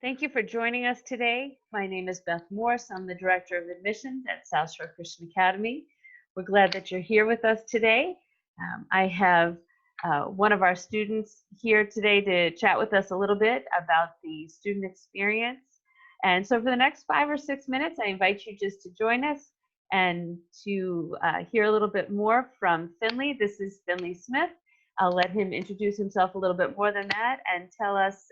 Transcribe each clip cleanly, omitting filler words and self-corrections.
Thank you for joining us today. My name is Beth Morse. I'm the Director of Admissions at South Shore Christian Academy. We're glad that you're here with us today. I have one of our students here today to chat with us a little bit about the student experience. And so for the next 5 or 6 minutes, I invite you just to join us and to hear a little bit more from Finley. This is Finley Smith. I'll let him introduce himself a little bit more than that and tell us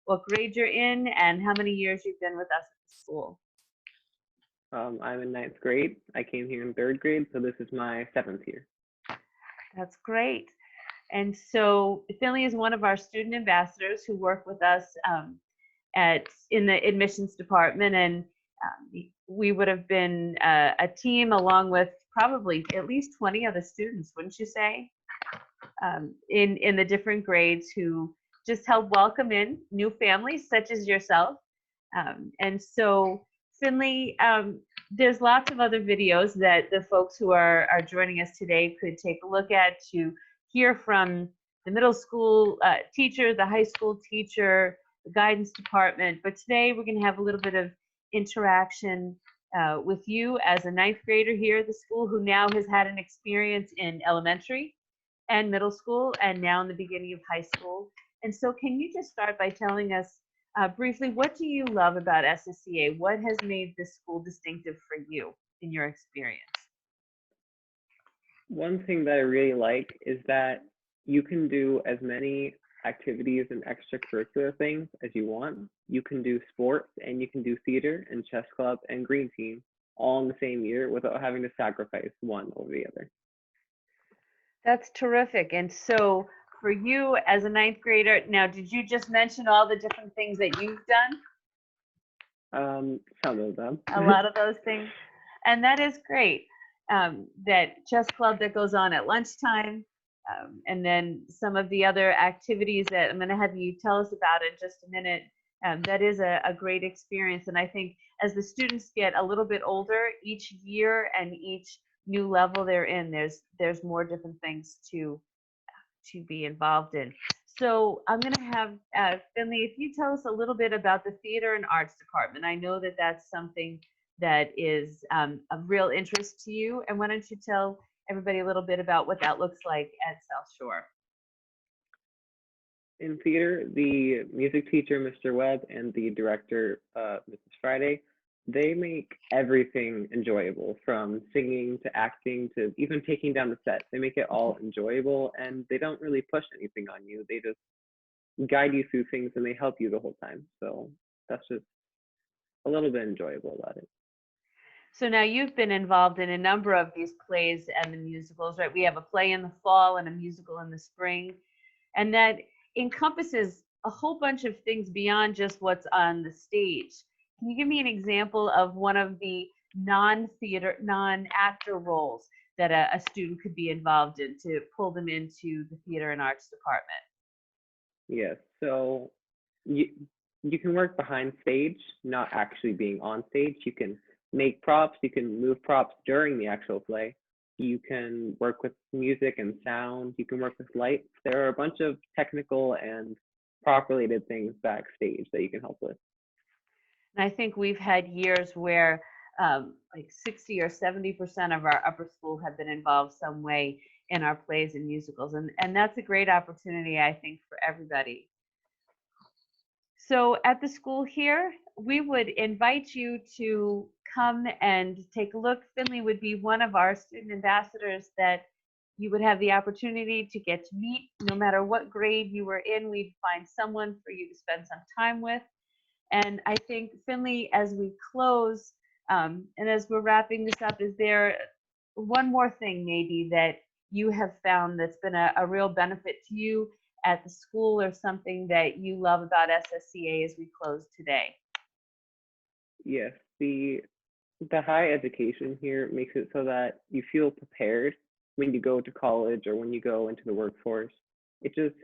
what grade you're in and how many years you've been with us at the school. I'm in ninth grade. I came here in third grade, so this is my 7th year. That's great. And so Finley is one of our student ambassadors who work with us in the admissions department, and we would have been a team along with probably at least 20 other students, wouldn't you say, in the different grades who just help welcome in new families such as yourself. And so Finley, there's lots of other videos that the folks who are joining us today could take a look at to hear from the middle school teacher, the high school teacher, the guidance department. But today we're going to have a little bit of interaction with you as a ninth grader here at the school who now has had an experience in elementary and middle school and now in the beginning of high school. And so can you just start by telling us briefly, what do you love about SSCA? What has made this school distinctive for you in your experience? One thing that I really like is that you can do as many activities and extracurricular things as you want. You can do sports and you can do theater and chess club and green team all in the same year without having to sacrifice one over the other. That's terrific. And so for you as a ninth grader, now, did you just mention all the different things that you've done? Some of them. A lot of those things. And that is great. That chess club that goes on at lunchtime, and then some of the other activities that I'm going to have you tell us about in just a minute. That is a great experience. And I think as the students get a little bit older, each year and each new level they're in, there's more different things to be involved in. So I'm going to have Finley, if you tell us a little bit about the theater and arts department. I know that that's something that is of real interest to you. And why don't you tell everybody a little bit about what that looks like at South Shore? In theater, the music teacher, Mr. Webb, and the director, Mrs. Friday, they make everything enjoyable, from singing to acting to even taking down the set. They make it all enjoyable, and they don't really push anything on you. They just guide you through things and they help you the whole time. So that's just a little bit enjoyable about it. So now you've been involved in a number of these plays and the musicals, right? We have a play in the fall and a musical in the spring, and that encompasses a whole bunch of things beyond just what's on the stage. Can you give me an example of one of the non-theater, non-actor roles that a student could be involved in to pull them into the theater and arts department? Yes, so you can work behind stage, not actually being on stage. You can make props, you can move props during the actual play. You can work with music and sound, you can work with lights. There are a bunch of technical and prop-related things backstage that you can help with. And I think we've had years where like 60 or 70% of our upper school have been involved some way in our plays and musicals. And that's a great opportunity, I think, for everybody. So at the school here, we would invite you to come and take a look. Finley would be one of our student ambassadors that you would have the opportunity to get to meet. No matter what grade you were in, we'd find someone for you to spend some time with. And I think, Finley, as we close and as we're wrapping this up, is there one more thing maybe that you have found that's been a real benefit to you at the school, or something that you love about SSCA as we close today? Yes, the high education here makes it so that you feel prepared when you go to college or when you go into the workforce. It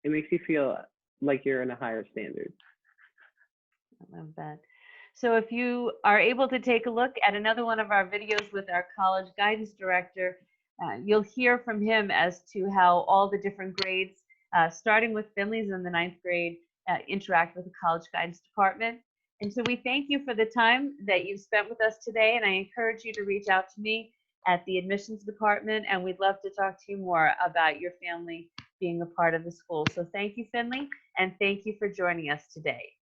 makes you feel like you're in a higher standard. I love that. So if you are able to take a look at another one of our videos with our college guidance director, you'll hear from him as to how all the different grades, starting with Finley's in the ninth grade interact with the college guidance department. And so we thank you for the time that you've spent with us today, and I encourage you to reach out to me at the admissions department, and we'd love to talk to you more about your family being a part of the school. So thank you, Finley, and thank you for joining us today.